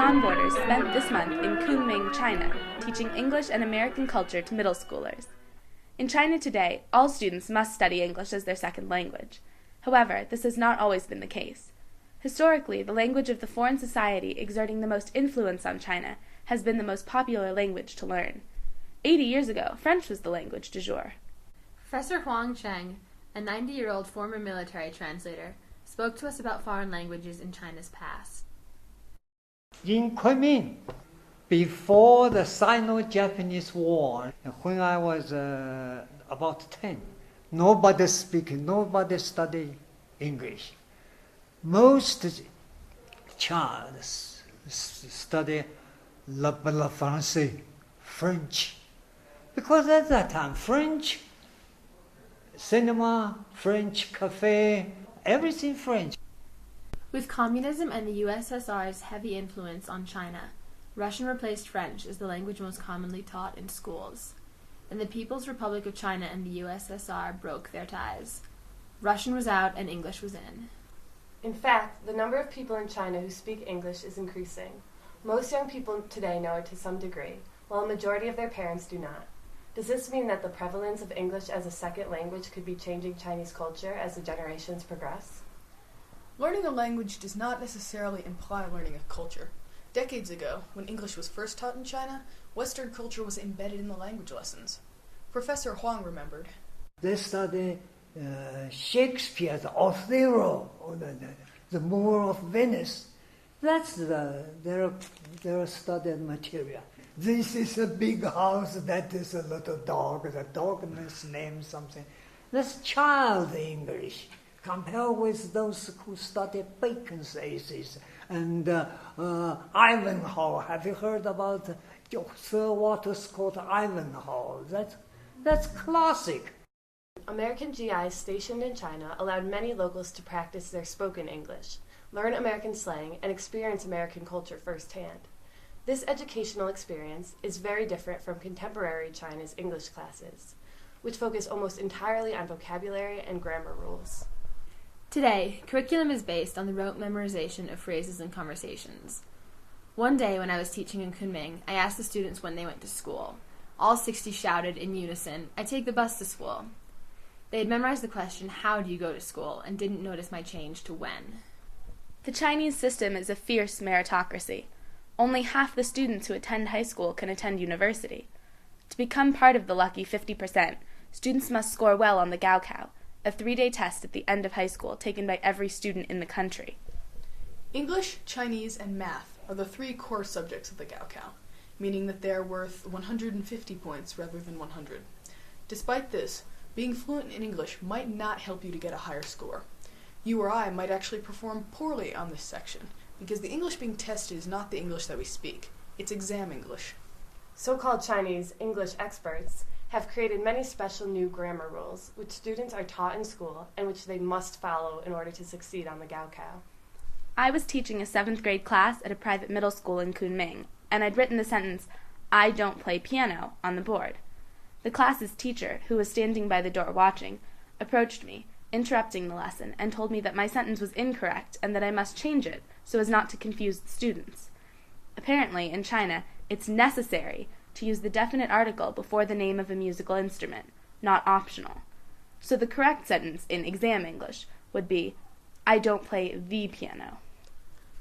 Beyond Borders spent this month in Kunming, China, teaching English and American culture to middle schoolers. In China today, all students must study English as their second language. However, this has not always been the case. Historically, the language of the foreign society exerting the most influence on China has been the most popular language to learn. 80 years ago, French was the language du jour. Professor Huang Cheng, a 90-year-old former military translator, spoke to us about foreign languages in China's past. In Kunming, before the Sino-Japanese War, when I was about 10, nobody studied English. Most child study le français, French. Because at that time, French cinema, French cafe, everything French. With communism and the USSR's heavy influence on China, Russian replaced French as the language most commonly taught in schools. And the People's Republic of China and the USSR broke their ties. Russian was out and English was in. In fact, the number of people in China who speak English is increasing. Most young people today know it to some degree, while a majority of their parents do not. Does this mean that the prevalence of English as a second language could be changing Chinese culture as the generations progress? Learning a language does not necessarily imply learning a culture. Decades ago, when English was first taught in China, Western culture was embedded in the language lessons. Professor Huang remembered. They study Shakespeare's Othello, or the Moor of Venice. That's their studied material. This is a big house, that is a little dog, the dog must name something. That's child English. Compare with those who study Bacon's essays and Ivanhoe. Have you heard about Sir Walter Scott Ivanhoe? That's classic. American GIs stationed in China allowed many locals to practice their spoken English, learn American slang, and experience American culture firsthand. This educational experience is very different from contemporary China's English classes, which focus almost entirely on vocabulary and grammar rules. Today, curriculum is based on the rote memorization of phrases and conversations. One day when I was teaching in Kunming, I asked the students when they went to school. All 60 shouted in unison, "I take the bus to school." They had memorized the question, "How do you go to school?" and didn't notice my change to "when." The Chinese system is a fierce meritocracy. Only half the students who attend high school can attend university. To become part of the lucky 50%, students must score well on the Gaokao, a 3-day test at the end of high school taken by every student in the country. English, Chinese, and math are the 3 core subjects of the Gaokao, meaning that they are worth 150 points rather than 100. Despite this, being fluent in English might not help you to get a higher score. You or I might actually perform poorly on this section, because the English being tested is not the English that we speak. It's exam English. So-called Chinese English experts have created many special new grammar rules, which students are taught in school and which they must follow in order to succeed on the Gaokao. I was teaching a 7th grade class at a private middle school in Kunming, and I'd written the sentence, "I don't play piano," on the board. The class's teacher, who was standing by the door watching, approached me, interrupting the lesson, and told me that my sentence was incorrect and that I must change it so as not to confuse the students. Apparently, in China, it's necessary to use the definite article before the name of a musical instrument, not optional. So the correct sentence in exam English would be, "I don't play the piano."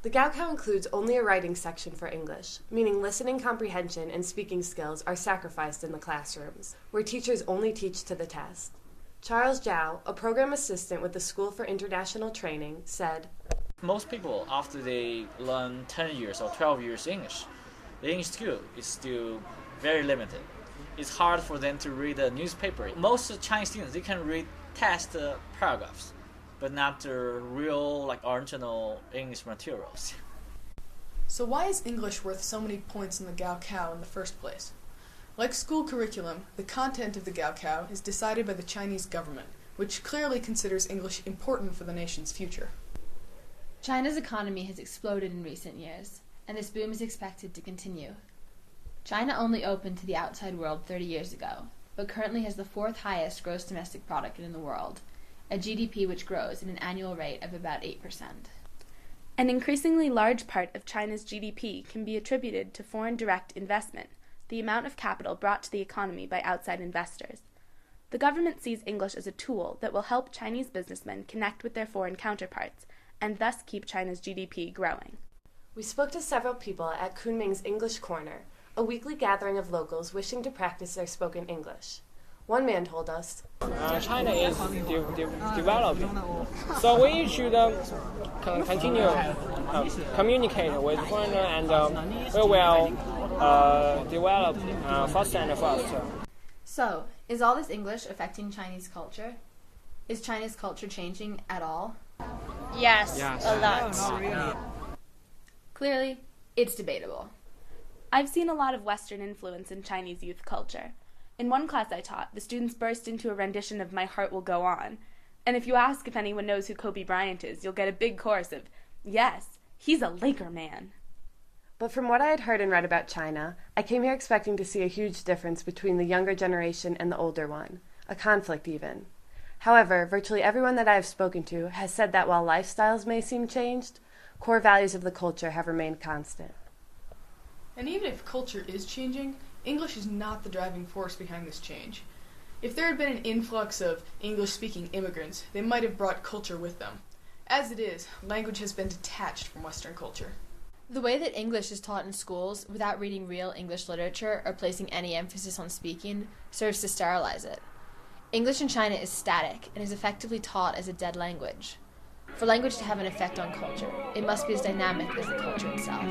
The Gaokao includes only a writing section for English, meaning listening comprehension and speaking skills are sacrificed in the classrooms, where teachers only teach to the test. Charles Zhao, a program assistant with the School for International Training, said, "Most people, after they learn 10 years or 12 years English, the English skill is still very limited. It's hard for them to read a newspaper. Most Chinese students, they can read test paragraphs, but not the real, original English materials." So why is English worth so many points in the Gaokao in the first place? Like school curriculum, the content of the Gaokao is decided by the Chinese government, which clearly considers English important for the nation's future. China's economy has exploded in recent years, and this boom is expected to continue. China only opened to the outside world 30 years ago, but currently has the 4th highest gross domestic product in the world, a GDP which grows at an annual rate of about 8%. An increasingly large part of China's GDP can be attributed to foreign direct investment, the amount of capital brought to the economy by outside investors. The government sees English as a tool that will help Chinese businessmen connect with their foreign counterparts and thus keep China's GDP growing. We spoke to several people at Kunming's English Corner, a weekly gathering of locals wishing to practice their spoken English. One man told us, China is developing, so we should continue communicate with foreigners, and we will develop faster and faster. So, is all this English affecting Chinese culture? Is China's culture changing at all? Yes, a lot. Clearly, it's debatable. I've seen a lot of Western influence in Chinese youth culture. In one class I taught, the students burst into a rendition of My Heart Will Go On. And if you ask if anyone knows who Kobe Bryant is, you'll get a big chorus of, yes, he's a Laker man. But from what I had heard and read about China, I came here expecting to see a huge difference between the younger generation and the older one, a conflict even. However, virtually everyone that I have spoken to has said that while lifestyles may seem changed, core values of the culture have remained constant. And even if culture is changing, English is not the driving force behind this change. If there had been an influx of English-speaking immigrants, they might have brought culture with them. As it is, language has been detached from Western culture. The way that English is taught in schools without reading real English literature or placing any emphasis on speaking serves to sterilize it. English in China is static and is effectively taught as a dead language. For language to have an effect on culture, it must be as dynamic as the culture itself.